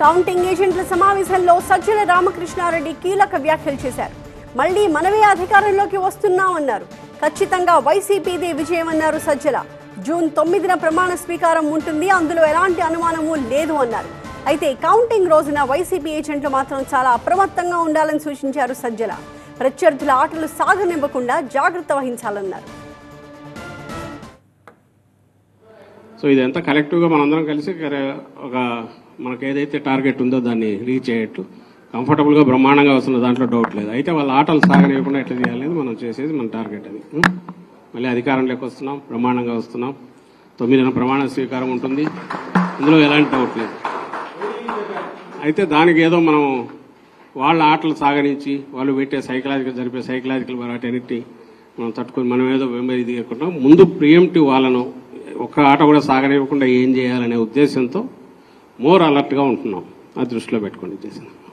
Counting ఏజెంట్ల సమావేశంలో సజ్జల రామకృష్ణారెడ్డి కీలక వ్యాఖ్యలు చేశారు. మళ్లీ మనమే అధికారంలోకి వస్తున్నామన్నారు. ఖచ్చితంగా వైసీపీదే విజయమన్నారు సజ్జల. జూన్ 9న ప్రమాణ స్వీకారం ఉంటుంది, అందులో ఎలాంటి అనుమానమూ లేదు అన్నారు. అయితే కౌంటింగ్ రోజున వైసీపీ ఏజెంట్లు మాత్రం చాలా అప్రమత్తంగా ఉండాలని సూచించారు సజ్జల. ప్రత్యర్థుల ఆటలు సాగనివ్వకుండా జాగ్రత్త వహించాలన్నారు. సో ఇదంతా కలెక్టివ్గా మనందరం కలిసి ఒక మనకు ఏదైతే టార్గెట్ ఉందో దాన్ని రీచ్ అయ్యేట్టు కంఫర్టబుల్గా బ్రహ్మాండంగా వస్తున్న దాంట్లో డౌట్ లేదు. అయితే వాళ్ళ ఆటలు సాగనివ్వకుండా ఎట్లా చేయాలనేది మనం చేసేది మన టార్గెట్. అది మళ్ళీ అధికారంలోకి వస్తున్నాం, బ్రహ్మాండంగా వస్తున్నాం. 9న ప్రమాణ స్వీకారం ఉంటుంది, ఇందులో ఎలాంటి డౌట్ లేదు. అయితే దానికి ఏదో మనం వాళ్ళ ఆటలు సాగనించి వాళ్ళు పెట్టే జరిపే సైకలాజికల్ వాటన్నిటి మనం తట్టుకొని మనం ఏదో వెంబడి దిగకుండా ముందు ప్రియంటివ్ వాళ్ళను ఒక్క ఆట కూడా సాగనివ్వకుండా ఏం చేయాలనే ఉద్దేశంతో మోర్ అలర్ట్గా ఉంటున్నాం. అది దృష్టిలో పెట్టుకొని చేసిన